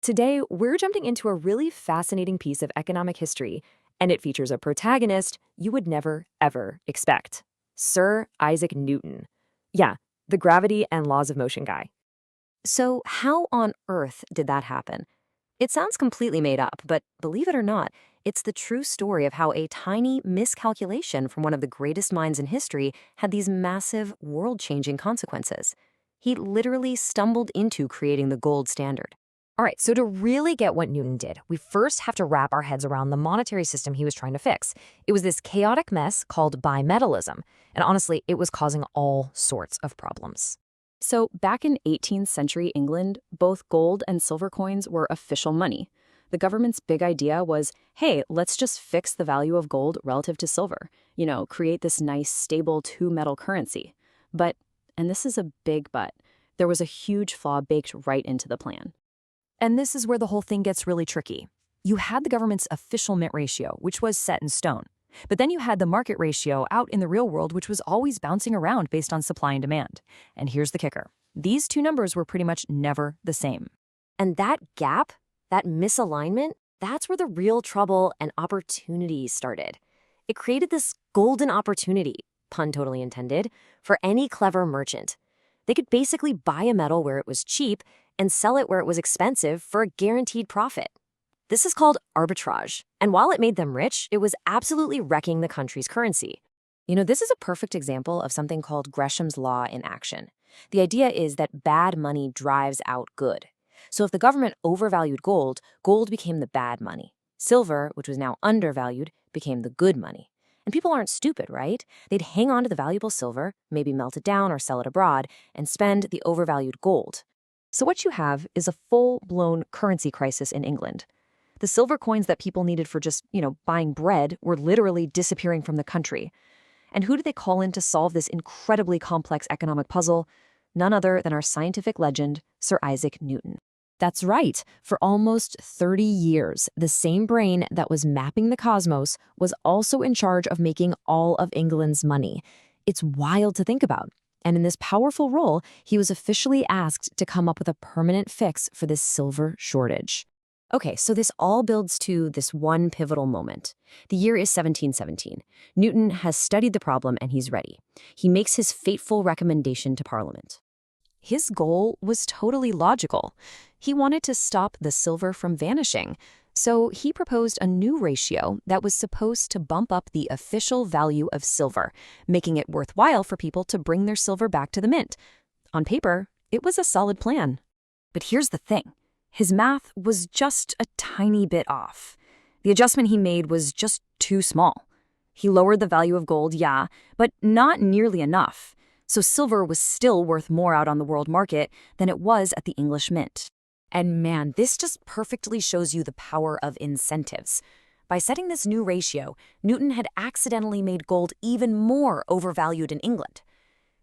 Today, we're jumping into a really fascinating piece of economic history, and it features a protagonist you would never, ever expect. Sir Isaac Newton. Yeah, the gravity and laws of motion guy. So how on earth did that happen? It sounds completely made up, but believe it or not, it's the true story of how a tiny miscalculation from one of the greatest minds in history had these massive, world-changing consequences. He literally stumbled into creating the gold standard. All right, so to really get what Newton did, we first have to wrap our heads around the monetary system he was trying to fix. It was this chaotic mess called bimetallism, and honestly, it was causing all sorts of problems. So back in 18th century England, both gold and silver coins were official money. The government's big idea was, hey, let's just fix the value of gold relative to silver. Create this nice, stable two-metal currency. But, and this is a big but, there was a huge flaw baked right into the plan. And this is where the whole thing gets really tricky. You had the government's official mint ratio, which was set in stone. But then you had the market ratio out in the real world, which was always bouncing around based on supply and demand. And here's the kicker. These two numbers were pretty much never the same. And that gap, that misalignment, that's where the real trouble and opportunity started. It created this golden opportunity, pun totally intended, for any clever merchant. They could basically buy a metal where it was cheap and sell it where it was expensive for a guaranteed profit. This is called arbitrage, and while it made them rich, it was absolutely wrecking the country's currency. This is a perfect example of something called Gresham's law in action. The idea is that bad money drives out good. So if the government overvalued gold, gold became the bad money. Silver, which was now undervalued, became the good money. And people aren't stupid, right? They'd hang on to the valuable silver, maybe melt it down or sell it abroad, and spend the overvalued gold. So what you have is a full-blown currency crisis in England. The silver coins that people needed for just, buying bread were literally disappearing from the country. And who did they call in to solve this incredibly complex economic puzzle? None other than our scientific legend, Sir Isaac Newton. That's right. For almost 30 years, the same brain that was mapping the cosmos was also in charge of making all of England's money. It's wild to think about. And in this powerful role, he was officially asked to come up with a permanent fix for this silver shortage. Okay, so this all builds to this one pivotal moment. The year is 1717. Newton has studied the problem and he's ready. He makes his fateful recommendation to Parliament. His goal was totally logical. He wanted to stop the silver from vanishing. So he proposed a new ratio that was supposed to bump up the official value of silver, making it worthwhile for people to bring their silver back to the mint. On paper, it was a solid plan. But here's the thing. His math was just a tiny bit off. The adjustment he made was just too small. He lowered the value of gold, yeah, but not nearly enough. So silver was still worth more out on the world market than it was at the English mint. And man, this just perfectly shows you the power of incentives. By setting this new ratio, Newton had accidentally made gold even more overvalued in England.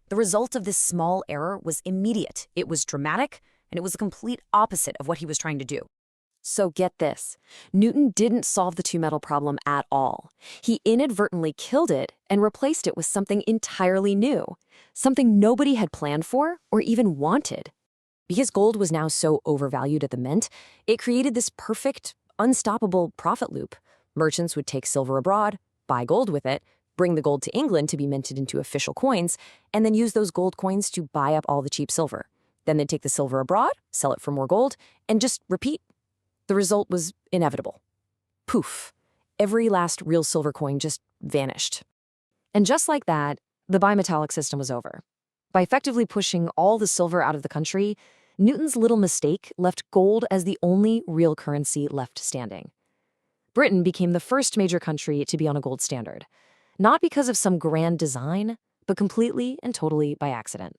The result of this small error was immediate. It was dramatic, and it was the complete opposite of what he was trying to do. So get this, Newton didn't solve the two-metal problem at all. He inadvertently killed it and replaced it with something entirely new, something nobody had planned for or even wanted. Because gold was now so overvalued at the mint, it created this perfect, unstoppable profit loop. Merchants would take silver abroad, buy gold with it, bring the gold to England to be minted into official coins, and then use those gold coins to buy up all the cheap silver. Then they'd take the silver abroad, sell it for more gold, and just repeat. The result was inevitable. Poof. Every last real silver coin just vanished. And just like that, the bimetallic system was over. By effectively pushing all the silver out of the country, Newton's little mistake left gold as the only real currency left standing. Britain became the first major country to be on a gold standard, not because of some grand design, but completely and totally by accident.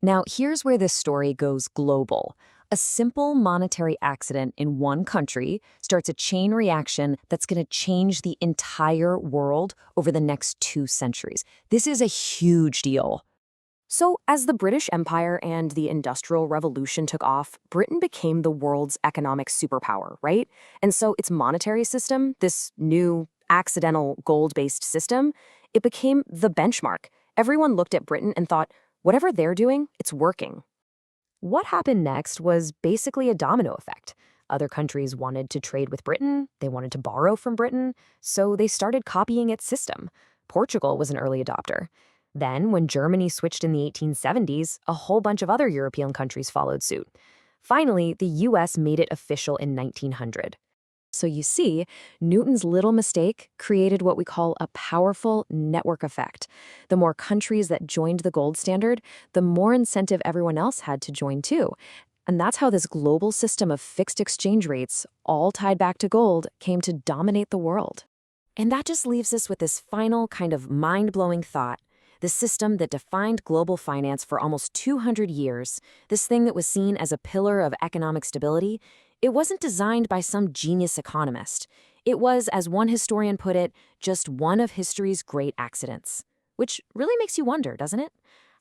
Now, here's where this story goes global. A simple monetary accident in one country starts a chain reaction that's going to change the entire world over the next 2 centuries. This is a huge deal. So, as the British Empire and the Industrial Revolution took off, Britain became the world's economic superpower, right? And so its monetary system, this new accidental gold-based system, it became the benchmark. Everyone looked at Britain and thought, whatever they're doing, it's working. What happened next was basically a domino effect. Other countries wanted to trade with Britain, they wanted to borrow from Britain, so they started copying its system. Portugal was an early adopter. Then, when Germany switched in the 1870s, a whole bunch of other European countries followed suit. Finally, the US made it official in 1900. So you see, Newton's little mistake created what we call a powerful network effect. The more countries that joined the gold standard, the more incentive everyone else had to join too. And that's how this global system of fixed exchange rates, all tied back to gold, came to dominate the world. And that just leaves us with this final kind of mind-blowing thought. The system that defined global finance for almost 200 years, this thing that was seen as a pillar of economic stability, it wasn't designed by some genius economist. It was, as one historian put it, just one of history's great accidents. Which really makes you wonder, doesn't it?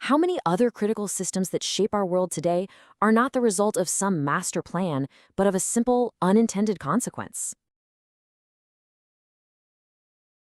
How many other critical systems that shape our world today are not the result of some master plan, but of a simple, unintended consequence?